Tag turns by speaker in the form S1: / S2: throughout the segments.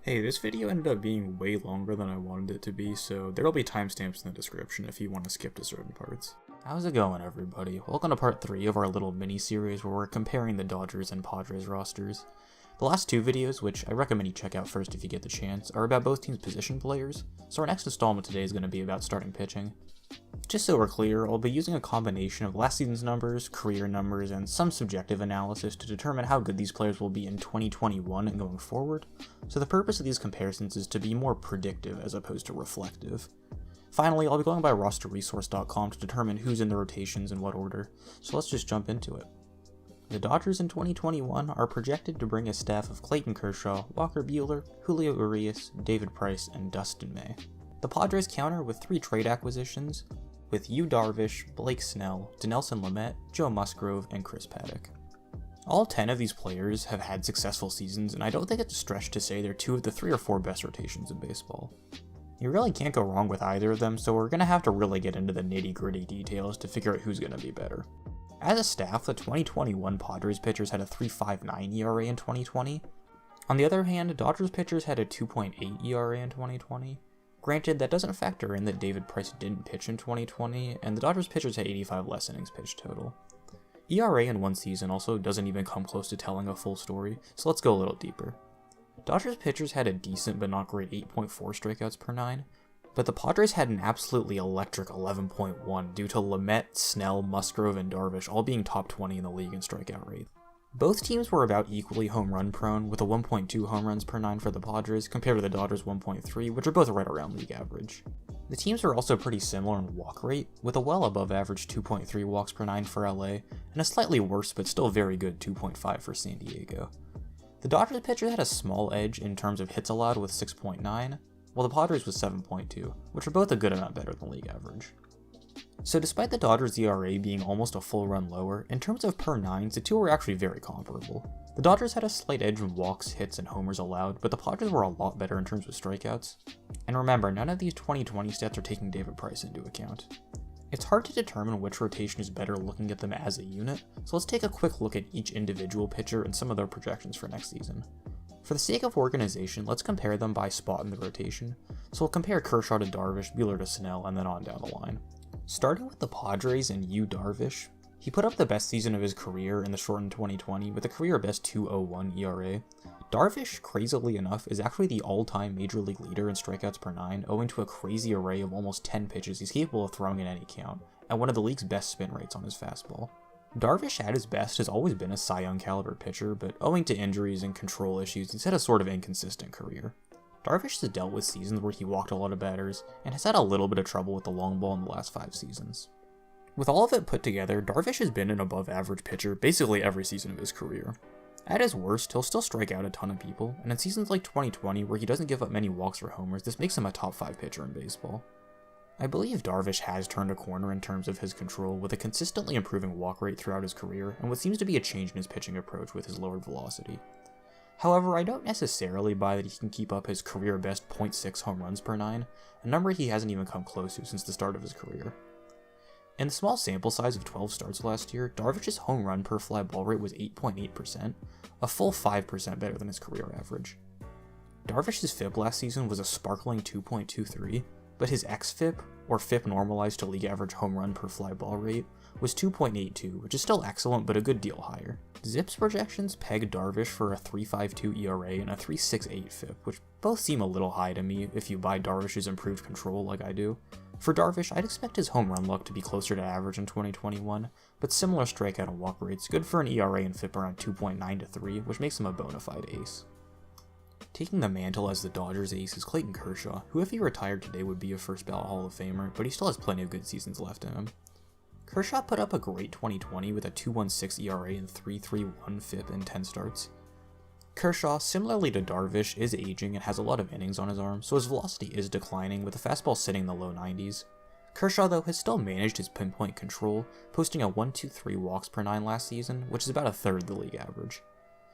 S1: Hey, this video ended up being way longer than I wanted it to be, so there'll be timestamps in the description if you want to skip to certain parts. How's it going, everybody? Welcome to part 3 of our little mini-series where we're comparing the Dodgers and Padres rosters. The last two videos, which I recommend you check out first if you get the chance, are about both teams' position players, so our next installment today is going to be about starting pitching. Just so we're clear, I'll be using a combination of last season's numbers, career numbers, and some subjective analysis to determine how good these players will be in 2021 and going forward, so the purpose of these comparisons is to be more predictive as opposed to reflective. Finally, I'll be going by rosterresource.com to determine who's in the rotations in what order, so let's just jump into it. The Dodgers in 2021 are projected to bring a staff of Clayton Kershaw, Walker Buehler, Julio Urias, David Price, and Dustin May. The Padres counter with 3 trade acquisitions, with Darvish, Blake Snell, Dinelson Lamet, Joe Musgrove, and Chris Paddack. All 10 of these players have had successful seasons, and I don't think it's a stretch to say they're 2 of the 3 or 4 best rotations in baseball. You really can't go wrong with either of them, so we're going to have to really get into the nitty-gritty details to figure out who's going to be better. As a staff, the 2021 Padres pitchers had a 3.59 ERA in 2020. On the other hand, Dodgers pitchers had a 2.8 ERA in 2020. Granted, that doesn't factor in that David Price didn't pitch in 2020, and the Dodgers pitchers had 85 less innings pitched total. ERA in one season also doesn't even come close to telling a full story, so let's go a little deeper. Dodgers pitchers had a decent but not great 8.4 strikeouts per 9, but the Padres had an absolutely electric 11.1 due to Lamet, Snell, Musgrove, and Darvish all being top 20 in the league in strikeout rate. Both teams were about equally home run prone, with a 1.2 home runs per 9 for the Padres compared to the Dodgers' 1.3, which are both right around league average. The teams were also pretty similar in walk rate, with a well above average 2.3 walks per 9 for LA, and a slightly worse but still very good 2.5 for San Diego. The Dodgers pitcher had a small edge in terms of hits allowed with 6.9, while the Padres was 7.2, which are both a good amount better than league average. So despite the Dodgers' ERA being almost a full run lower, in terms of per 9s, the two were actually very comparable. The Dodgers had a slight edge in walks, hits, and homers allowed, but the Padres were a lot better in terms of strikeouts. And remember, none of these 2020 stats are taking David Price into account. It's hard to determine which rotation is better looking at them as a unit, so let's take a quick look at each individual pitcher and some of their projections for next season. For the sake of organization, let's compare them by spot in the rotation, so we'll compare Kershaw to Darvish, Buehler to Snell, and then on down the line. Starting with the Padres and Darvish, he put up the best season of his career in the shortened 2020 with a career best 2.01 ERA. Darvish, crazily enough, is actually the all-time major league leader in strikeouts per 9, owing to a crazy array of almost 10 pitches he's capable of throwing in any count, and one of the league's best spin rates on his fastball. Darvish at his best has always been a Cy Young caliber pitcher, but owing to injuries and control issues, he's had a sort of inconsistent career. Darvish has dealt with seasons where he walked a lot of batters, and has had a little bit of trouble with the long ball in the last 5 seasons. With all of it put together, Darvish has been an above-average pitcher basically every season of his career. At his worst, he'll still strike out a ton of people, and in seasons like 2020 where he doesn't give up many walks or homers, this makes him a top 5 pitcher in baseball. I believe Darvish has turned a corner in terms of his control, with a consistently improving walk rate throughout his career, and what seems to be a change in his pitching approach with his lowered velocity. However, I don't necessarily buy that he can keep up his career best 0.6 home runs per 9, a number he hasn't even come close to since the start of his career. In the small sample size of 12 starts last year, Darvish's home run per fly ball rate was 8.8%, a full 5% better than his career average. Darvish's FIP last season was a sparkling 2.23, but his xFIP, or FIP normalized to league average home run per fly ball rate, was 2.82, which is still excellent but a good deal higher. Zips projections peg Darvish for a 3.52 ERA and a 3.68 FIP, which both seem a little high to me if you buy Darvish's improved control like I do. For Darvish, I'd expect his home run luck to be closer to average in 2021, but similar strikeout and walk rates, good for an ERA and FIP around 2.9 to 3, which makes him a bona fide ace. Taking the mantle as the Dodgers ace is Clayton Kershaw, who if he retired today would be a first ballot Hall of Famer, but he still has plenty of good seasons left in him. Kershaw put up a great 2020 with a 2.16 ERA and 3.31 FIP in 10 starts. Kershaw, similarly to Darvish, is aging and has a lot of innings on his arm, so his velocity is declining, with the fastball sitting in the low 90s. Kershaw, though, has still managed his pinpoint control, posting a 1.23 walks per 9 last season, which is about a third the league average.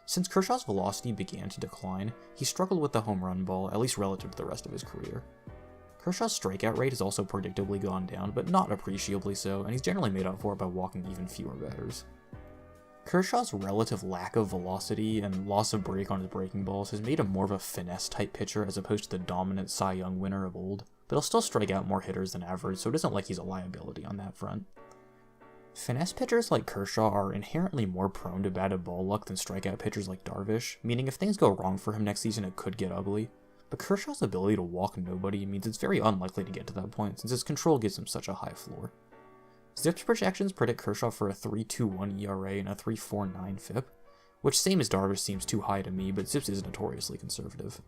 S1: Since Kershaw's velocity began to decline, he struggled with the home run ball, at least relative to the rest of his career. Kershaw's strikeout rate has also predictably gone down, but not appreciably so, and he's generally made up for it by walking even fewer batters. Kershaw's relative lack of velocity and loss of break on his breaking balls has made him more of a finesse-type pitcher as opposed to the dominant Cy Young winner of old, but he'll still strike out more hitters than average, so it isn't like he's a liability on that front. Finesse pitchers like Kershaw are inherently more prone to batted ball luck than strikeout pitchers like Darvish, meaning if things go wrong for him next season it could get ugly, but Kershaw's ability to walk nobody means it's very unlikely to get to that point since his control gives him such a high floor. Zips projections predict Kershaw for a 3.21 ERA and a 3.49 FIP, which same as Darvish seems too high to me, but Zips is notoriously conservative.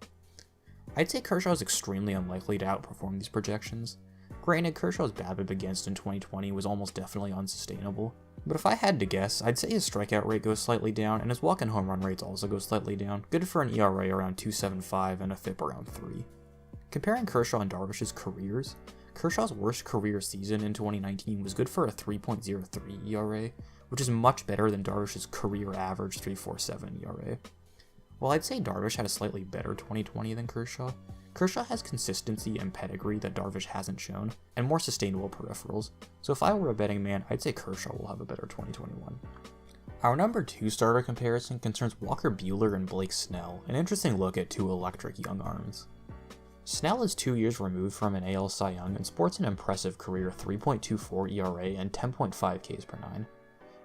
S1: I'd say Kershaw is extremely unlikely to outperform these projections. Granted, Kershaw's BABIP against in 2020 was almost definitely unsustainable, but if I had to guess, I'd say his strikeout rate goes slightly down, and his walk and home run rates also go slightly down, good for an ERA around 2.75 and a FIP around 3. Comparing Kershaw and Darvish's careers, Kershaw's worst career season in 2019 was good for a 3.03 ERA, which is much better than Darvish's career average 3.47 ERA. While I'd say Darvish had a slightly better 2020 than Kershaw, Kershaw has consistency and pedigree that Darvish hasn't shown, and more sustainable peripherals, so if I were a betting man, I'd say Kershaw will have a better 2021. Our number 2 starter comparison concerns Walker Buehler and Blake Snell, an interesting look at two electric young arms. Snell is 2 years removed from an AL Cy Young and sports an impressive career 3.24 ERA and 10.5 Ks per 9.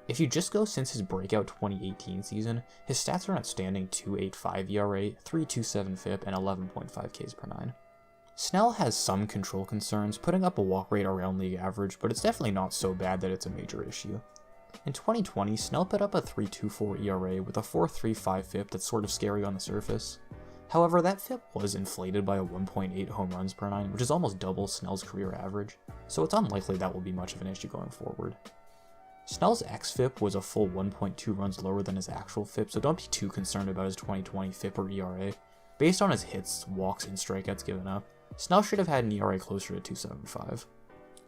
S1: If you just go since his breakout 2018 season, his stats are an outstanding 2.85 ERA, 3.27 FIP, and 11.5 Ks per 9. Snell has some control concerns, putting up a walk rate around league average, but it's definitely not so bad that it's a major issue. In 2020, Snell put up a 3.24 ERA with a 4.35 FIP that's sort of scary on the surface. However, that FIP was inflated by a 1.8 home runs per 9, which is almost double Snell's career average, so it's unlikely that will be much of an issue going forward. Snell's xFIP was a full 1.2 runs lower than his actual FIP, so don't be too concerned about his 2020 FIP or ERA. Based on his hits, walks, and strikeouts given up, Snell should have had an ERA closer to 2.75.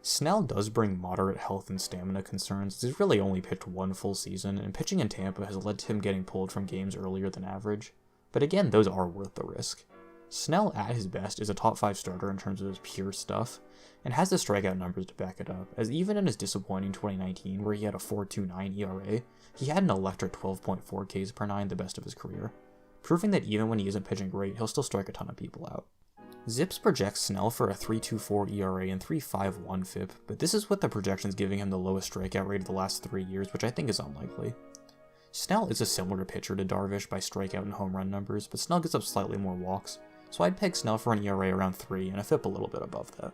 S1: Snell does bring moderate health and stamina concerns, as he's really only pitched one full season, and pitching in Tampa has led to him getting pulled from games earlier than average. But again, those are worth the risk. Snell at his best is a top 5 starter in terms of his pure stuff, and has the strikeout numbers to back it up, as even in his disappointing 2019 where he had a 4.29 ERA, he had an electric 12.4 Ks per 9, the best of his career, proving that even when he isn't pitching great, he'll still strike a ton of people out. Zips projects Snell for a 3.24 ERA and 3.51 FIP, but this is with the projections giving him the lowest strikeout rate of the last 3 years, which I think is unlikely. Snell is a similar pitcher to Darvish by strikeout and home run numbers, but Snell gets up slightly more walks, so I'd peg Snell for an ERA around 3 and a FIP a little bit above that.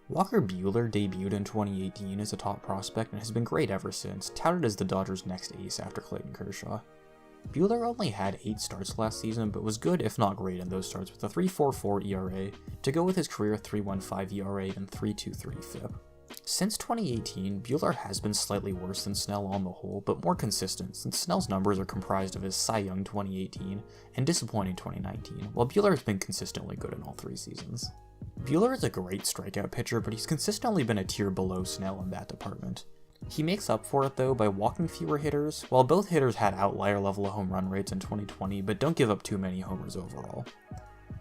S1: Walker Buehler debuted in 2018 as a top prospect and has been great ever since, touted as the Dodgers' next ace after Clayton Kershaw. Buehler only had 8 starts last season, but was good if not great in those starts with a 3.44 ERA to go with his career 3.15 ERA and 3.23 FIP. Since 2018, Buehler has been slightly worse than Snell on the whole, but more consistent since Snell's numbers are comprised of his Cy Young 2018 and disappointing 2019, while Buehler has been consistently good in all 3 seasons. Buehler is a great strikeout pitcher, but he's consistently been a tier below Snell in that department. He makes up for it though by walking fewer hitters, while both hitters had outlier level of home run rates in 2020 but don't give up too many homers overall.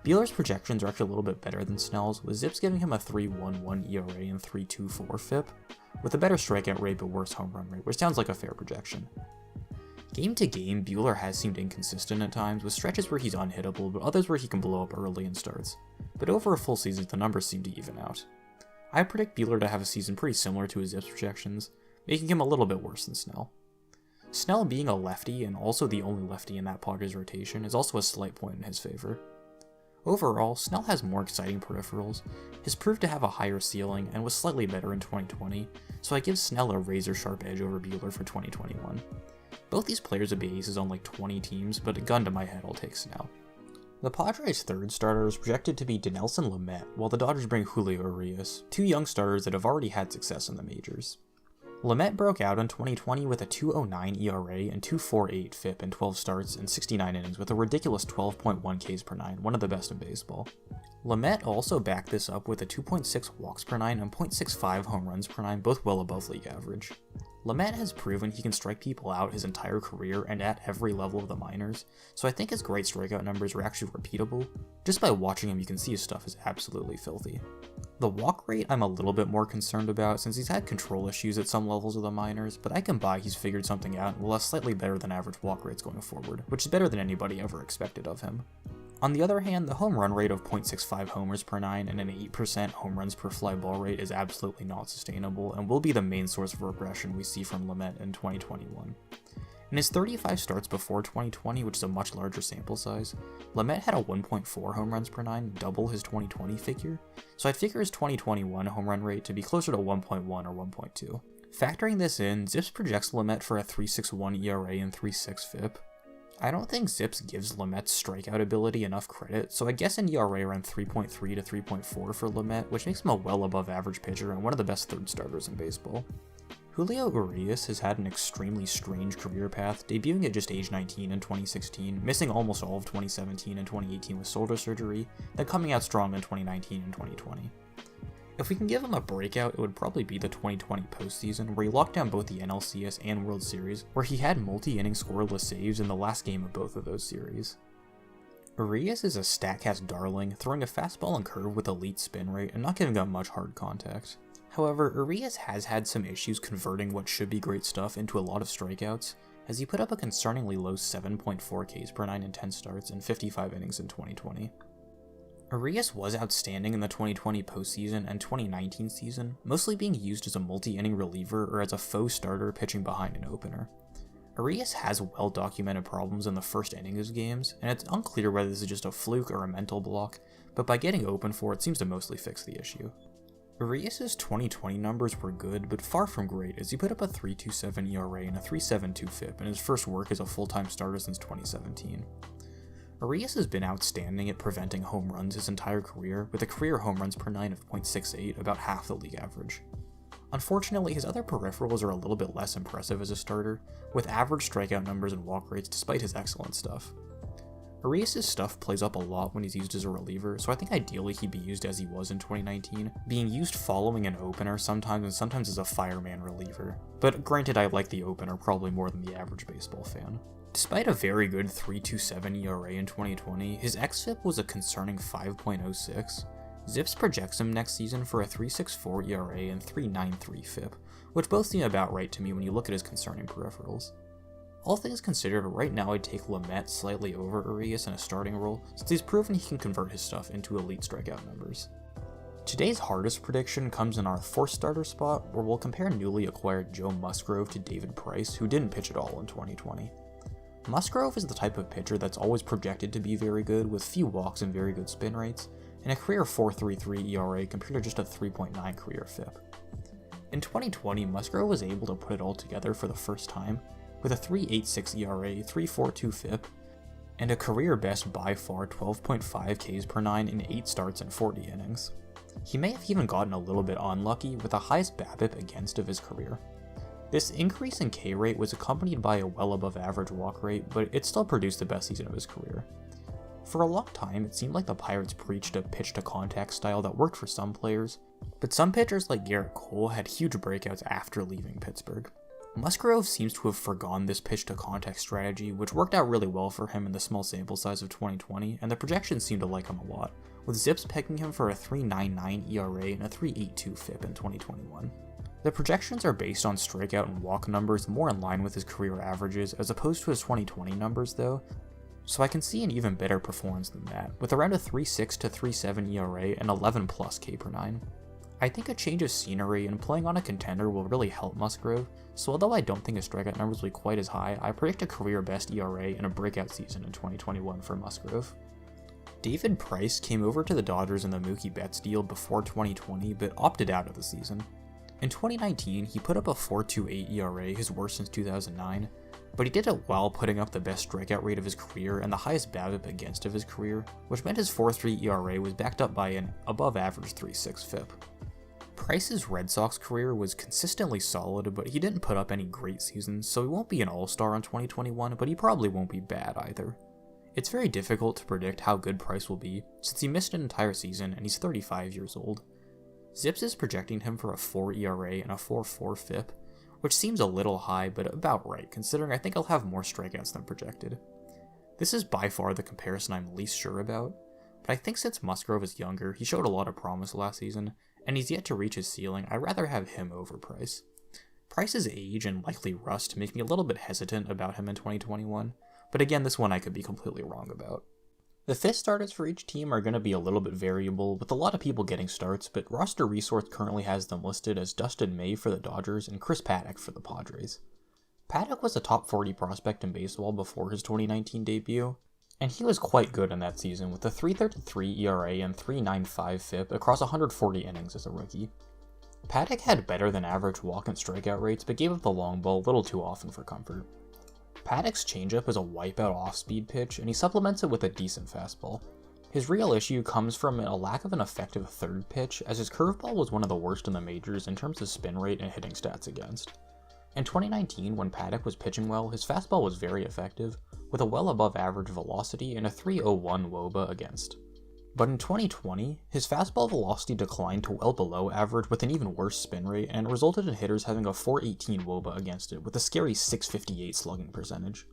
S1: Buehler's projections are actually a little bit better than Snell's, with Zips giving him a 3.11 ERA and 3.24 FIP, with a better strikeout rate but worse home run rate, which sounds like a fair projection. Game to game, Buehler has seemed inconsistent at times, with stretches where he's unhittable but others where he can blow up early in starts, but over a full season the numbers seem to even out. I predict Buehler to have a season pretty similar to his Zips projections, making him a little bit worse than Snell. Snell being a lefty and also the only lefty in that Padres rotation is also a slight point in his favor. Overall, Snell has more exciting peripherals, has proved to have a higher ceiling, and was slightly better in 2020, so I give Snell a razor-sharp edge over Buehler for 2021. Both these players would be aces on like 20 teams, but a gun to my head, I'll take Snell. The Padres' third starter is projected to be Dinelson Lamet, while the Dodgers bring Julio Urias, 2 young starters that have already had success in the majors. Lamet broke out in 2020 with a 2.09 ERA and 2.48 FIP in 12 starts and 69 innings with a ridiculous 12.1 Ks per 9, one of the best in baseball. Lamet also backed this up with a 2.6 walks per 9 and 0.65 home runs per 9, both well above league average. Lamet has proven he can strike people out his entire career and at every level of the minors, so I think his great strikeout numbers are actually repeatable. Just by watching him you can see his stuff is absolutely filthy. The walk rate I'm a little bit more concerned about since he's had control issues at some levels of the minors, but I can buy he's figured something out and will have slightly better than average walk rates going forward, which is better than anybody ever expected of him. On the other hand, the home run rate of 0.65 homers per 9 and an 8% home runs per fly ball rate is absolutely not sustainable and will be the main source of regression we see from Lamet in 2021. In his 35 starts before 2020, which is a much larger sample size, Lamet had a 1.4 home runs per 9, double his 2020 figure, so I'd figure his 2021 home run rate to be closer to 1.1 or 1.2. Factoring this in, Zips projects Lamet for a 3.61 ERA and 3.6 FIP. I don't think Zips gives Lamet's strikeout ability enough credit, so I guess an ERA around 3.3 to 3.4 for Lamet, which makes him a well above average pitcher and one of the best third starters in baseball. Julio Urias has had an extremely strange career path, debuting at just age 19 in 2016, missing almost all of 2017 and 2018 with shoulder surgery, then coming out strong in 2019 and 2020. If we can give him a breakout, it would probably be the 2020 postseason, where he locked down both the NLCS and World Series, where he had multi-inning scoreless saves in the last game of both of those series. Urias is a StatCast darling, throwing a fastball and curve with elite spin rate and not giving up much hard contact. However, Urias has had some issues converting what should be great stuff into a lot of strikeouts, as he put up a concerningly low 7.4 Ks per 9 in 10 starts and 55 innings in 2020. Urias was outstanding in the 2020 postseason and 2019 season, mostly being used as a multi-inning reliever or as a faux starter pitching behind an opener. Urias has well-documented problems in the first innings of games, and it's unclear whether this is just a fluke or a mental block, but by getting open for it seems to mostly fix the issue. Urias' 2020 numbers were good, but far from great, as he put up a 3.27 ERA and a 3.72 FIP in his first work as a full-time starter since 2017. Urias has been outstanding at preventing home runs his entire career, with a career home runs per 9 of 0.68, about half the league average. Unfortunately, his other peripherals are a little bit less impressive as a starter, with average strikeout numbers and walk rates despite his excellent stuff. Urias' stuff plays up a lot when he's used as a reliever, so I think ideally he'd be used as he was in 2019, being used following an opener sometimes and sometimes as a fireman reliever. But granted, I like the opener probably more than the average baseball fan. Despite a very good 3.27 ERA in 2020, his xFIP was a concerning 5.06. Zips projects him next season for a 3.64 ERA and 3.93 FIP, which both seem about right to me when you look at his concerning peripherals. All things considered, right now I'd take Lamet slightly over Urias in a starting role, since he's proven he can convert his stuff into elite strikeout numbers. Today's hardest prediction comes in our fourth starter spot, where we'll compare newly acquired Joe Musgrove to David Price, who didn't pitch at all in 2020. Musgrove is the type of pitcher that's always projected to be very good, with few walks and very good spin rates, and a career 4.33 ERA compared to just a 3.9 career FIP. In 2020, Musgrove was able to put it all together for the first time, with a 3.86 ERA, 3.42 FIP, and a career best by far 12.5 Ks per 9 in 8 starts and 40 innings. He may have even gotten a little bit unlucky with the highest BABIP against of his career. This increase in K rate was accompanied by a well above average walk rate, but it still produced the best season of his career. For a long time, it seemed like the Pirates preached a pitch-to-contact style that worked for some players, but some pitchers like Garrett Cole had huge breakouts after leaving Pittsburgh. Musgrove seems to have forgone this pitch-to-contact strategy, which worked out really well for him in the small sample size of 2020, and the projections seem to like him a lot, with Zips pegging him for a 3.99 ERA and a 3.82 FIP in 2021. The projections are based on strikeout and walk numbers more in line with his career averages as opposed to his 2020 numbers though, so I can see an even better performance than that, with around a 3.6 to 3.7 ERA and 11 plus K per 9. I think a change of scenery and playing on a contender will really help Musgrove, so although I don't think his strikeout numbers will be quite as high, I predict a career best ERA and a breakout season in 2021 for Musgrove. David Price came over to the Dodgers in the Mookie Betts deal before 2020 but opted out of the season. In 2019, he put up a 4.28 ERA, his worst since 2009, but he did it while putting up the best strikeout rate of his career and the highest BABIP against of his career, which meant his 4.3 ERA was backed up by an above-average 3.6 FIP. Price's Red Sox career was consistently solid, but he didn't put up any great seasons, so he won't be an all-star in 2021, but he probably won't be bad either. It's very difficult to predict how good Price will be, since he missed an entire season and he's 35 years old. Zips is projecting him for a 4 ERA and a 4.4 FIP, which seems a little high, but about right, considering I think I'll have more strikeouts than projected. This is by far the comparison I'm least sure about, but I think since Musgrove is younger, he showed a lot of promise last season, and he's yet to reach his ceiling, I'd rather have him over Price. Price's age and likely rust make me a little bit hesitant about him in 2021, but again, this one I could be completely wrong about. The fifth starters for each team are going to be a little bit variable, with a lot of people getting starts, but Roster Resource currently has them listed as Dustin May for the Dodgers and Chris Paddack for the Padres. Paddack was a top 40 prospect in baseball before his 2019 debut, and he was quite good in that season with a 3.33 ERA and 3.95 FIP across 140 innings as a rookie. Paddack had better than average walk and strikeout rates, but gave up the long ball a little too often for comfort. Paddack's changeup is a wipeout off-speed pitch, and he supplements it with a decent fastball. His real issue comes from a lack of an effective third pitch, as his curveball was one of the worst in the majors in terms of spin rate and hitting stats against. In 2019, when Paddack was pitching well, his fastball was very effective, with a well above average velocity and a 3.01 WOBA against. But in 2020, his fastball velocity declined to well below average with an even worse spin rate, and resulted in hitters having a 4.18 WOBA against it with a scary 658 slugging percentage.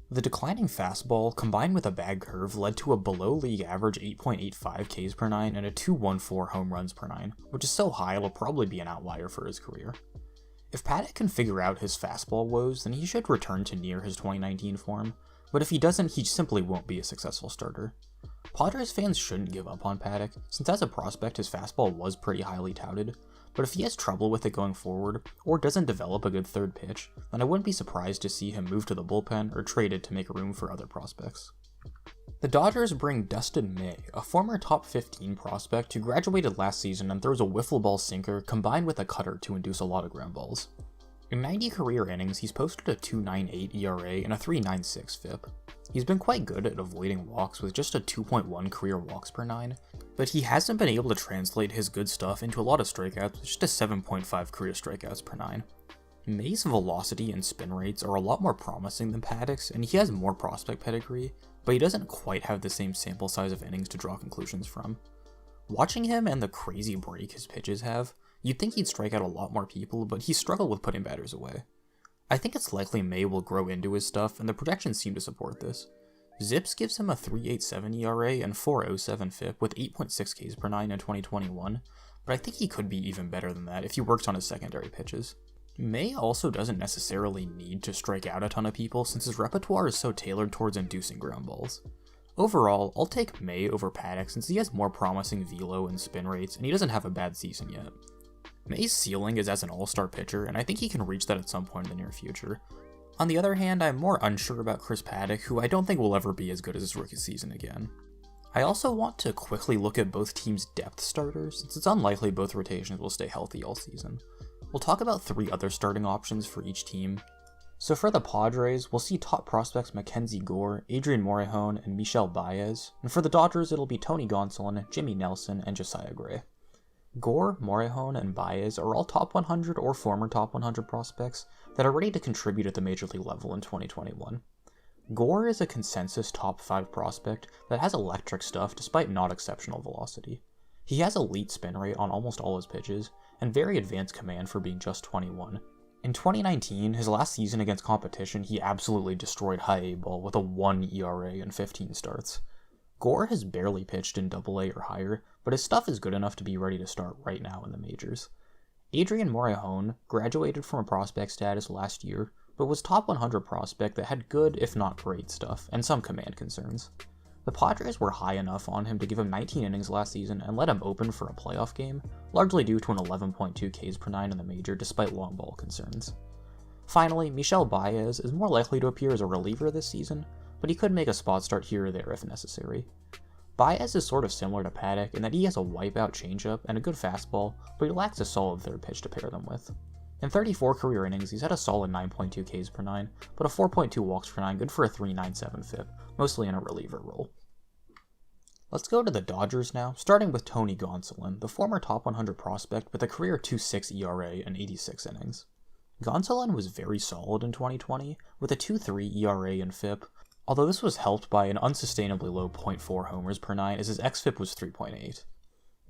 S1: The declining fastball, combined with a bad curve, led to a below-league average 8.85 Ks per nine and a 2.14 home runs per nine, which is so high it'll probably be an outlier for his career. If Paddack can figure out his fastball woes, then he should return to near his 2019 form, but if he doesn't, he simply won't be a successful starter. Padres fans shouldn't give up on Paddack, since as a prospect his fastball was pretty highly touted, but if he has trouble with it going forward, or doesn't develop a good third pitch, then I wouldn't be surprised to see him move to the bullpen or traded to make room for other prospects. The Dodgers bring Dustin May, a former top 15 prospect who graduated last season and throws a wiffle ball sinker combined with a cutter to induce a lot of ground balls. In 90 career innings, he's posted a 2.98 ERA and a 3.96 FIP. He's been quite good at avoiding walks with just a 2.1 career walks per nine, but he hasn't been able to translate his good stuff into a lot of strikeouts with just a 7.5 career strikeouts per nine. May's velocity and spin rates are a lot more promising than Paddack's, and he has more prospect pedigree, but he doesn't quite have the same sample size of innings to draw conclusions from. Watching him and the crazy break his pitches have, you'd think he'd strike out a lot more people, but he struggled with putting batters away. I think it's likely May will grow into his stuff, and the projections seem to support this. Zips gives him a 3.87 ERA and 4.07 FIP with 8.6 Ks per nine in 2021, but I think he could be even better than that if he works on his secondary pitches. May also doesn't necessarily need to strike out a ton of people since his repertoire is so tailored towards inducing ground balls. Overall, I'll take May over Paddack since he has more promising velo and spin rates, and he doesn't have a bad season yet. May's ceiling is as an all-star pitcher, and I think he can reach that at some point in the near future. On the other hand, I'm more unsure about Chris Paddack, who I don't think will ever be as good as his rookie season again. I also want to quickly look at both teams' depth starters, since it's unlikely both rotations will stay healthy all season. We'll talk about 3 other starting options for each team. So for the Padres, we'll see top prospects Mackenzie Gore, Adrian Morejon, and Michel Baez, and for the Dodgers it'll be Tony Gonsolin, Jimmy Nelson, and Josiah Gray. Gore, Morejon, and Baez are all top 100 or former top 100 prospects that are ready to contribute at the major league level in 2021. Gore is a consensus top 5 prospect that has electric stuff despite not exceptional velocity. He has elite spin rate on almost all his pitches, and very advanced command for being just 21. In 2019, his last season against competition, he absolutely destroyed high A ball with a 1 ERA and 15 starts. Gore has barely pitched in AA or higher, but his stuff is good enough to be ready to start right now in the majors. Adrian Morejon graduated from a prospect status last year, but was top 100 prospect that had good, if not great stuff, and some command concerns. The Padres were high enough on him to give him 19 innings last season and let him open for a playoff game, largely due to an 11.2 Ks per nine in the major despite long ball concerns. Finally, Michel Baez is more likely to appear as a reliever this season, but he could make a spot start here or there if necessary. Baez is sort of similar to Paddack in that he has a wipeout changeup and a good fastball, but he lacks a solid third pitch to pair them with. In 34 career innings, he's had a solid 9.2 Ks per nine, but a 4.2 walks per nine, good for a 3.97 FIP, mostly in a reliever role. Let's go to the Dodgers now, starting with Tony Gonsolin, the former top 100 prospect with a career 2.6 ERA and 86 innings. Gonsolin was very solid in 2020, with a 2.3 ERA and FIP, although this was helped by an unsustainably low 0.4 homers per nine as his xFIP was 3.8.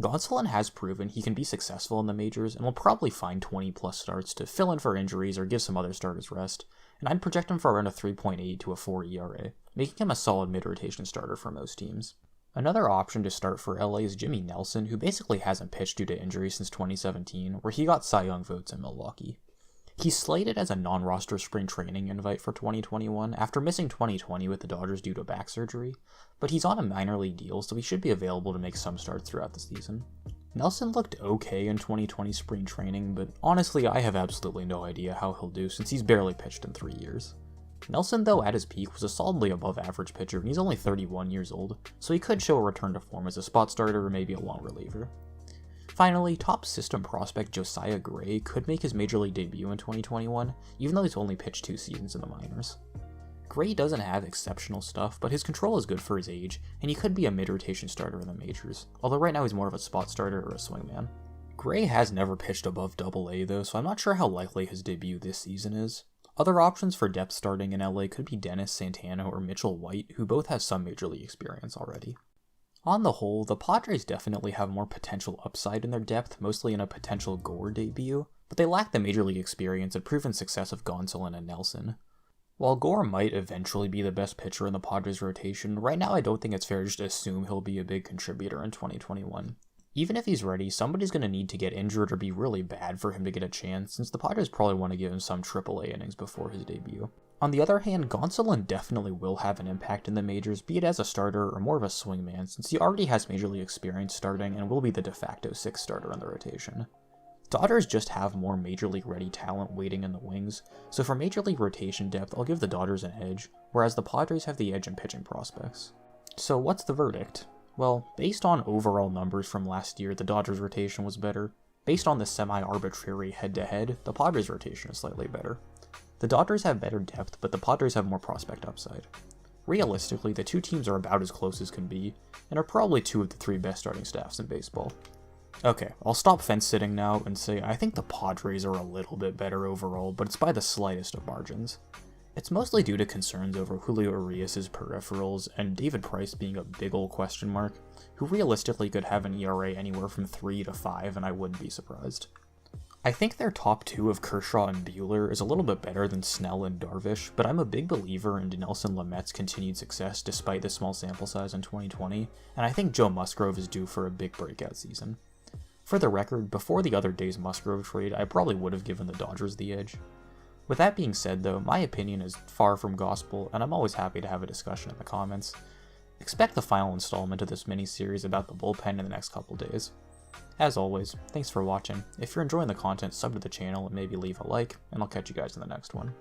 S1: Gonsolin has proven he can be successful in the majors and will probably find 20 plus starts to fill in for injuries or give some other starters rest, and I'd project him for around a 3.8 to a 4 ERA, making him a solid mid-rotation starter for most teams. Another option to start for LA is Jimmy Nelson, who basically hasn't pitched due to injury since 2017, where he got Cy Young votes in Milwaukee. He's slated as a non-roster spring training invite for 2021 after missing 2020 with the Dodgers due to back surgery, but he's on a minor league deal, so he should be available to make some starts throughout the season. Nelson looked okay in 2020 spring training, but honestly I have absolutely no idea how he'll do since he's barely pitched in 3 years. Nelson, though, at his peak was a solidly above average pitcher, and he's only 31 years old, so he could show a return to form as a spot starter or maybe a long reliever. Finally, top system prospect Josiah Gray could make his major league debut in 2021, even though he's only pitched 2 seasons in the minors. Gray doesn't have exceptional stuff, but his control is good for his age, and he could be a mid-rotation starter in the majors, although right now he's more of a spot starter or a swingman. Gray has never pitched above AA though, so I'm not sure how likely his debut this season is. Other options for depth starting in LA could be Dennis Santana or Mitchell White, who both have some major league experience already. On the whole, the Padres definitely have more potential upside in their depth, mostly in a potential Gore debut, but they lack the major league experience and proven success of Gonsolin and Nelson. While Gore might eventually be the best pitcher in the Padres rotation, right now I don't think it's fair to just assume he'll be a big contributor in 2021. Even if he's ready, somebody's going to need to get injured or be really bad for him to get a chance, since the Padres probably want to give him some AAA innings before his debut. On the other hand, Gonsolin definitely will have an impact in the majors, be it as a starter or more of a swingman, since he already has major league experience starting and will be the de facto 6th starter in the rotation. Dodgers just have more major league ready talent waiting in the wings, so for major league rotation depth, I'll give the Dodgers an edge, whereas the Padres have the edge in pitching prospects. So what's the verdict? Well, based on overall numbers from last year, the Dodgers rotation was better. Based on the semi-arbitrary head-to-head, the Padres rotation is slightly better. The Dodgers have better depth, but the Padres have more prospect upside. Realistically, the two teams are about as close as can be, and are probably 2 of the 3 best starting staffs in baseball. Okay, I'll stop fence-sitting now and say I think the Padres are a little bit better overall, but it's by the slightest of margins. It's mostly due to concerns over Julio Urias' peripherals and David Price being a big ol' question mark, who realistically could have an ERA anywhere from 3 to 5 and I wouldn't be surprised. I think their top 2 of Kershaw and Buehler is a little bit better than Snell and Darvish, but I'm a big believer in Dinelson Lamet's continued success despite the small sample size in 2020, and I think Joe Musgrove is due for a big breakout season. For the record, before the other day's Musgrove trade, I probably would have given the Dodgers the edge. With that being said though, my opinion is far from gospel, and I'm always happy to have a discussion in the comments. Expect the final installment of this mini-series about the bullpen in the next couple days. As always, thanks for watching. If you're enjoying the content, sub to the channel and maybe leave a like, and I'll catch you guys in the next one.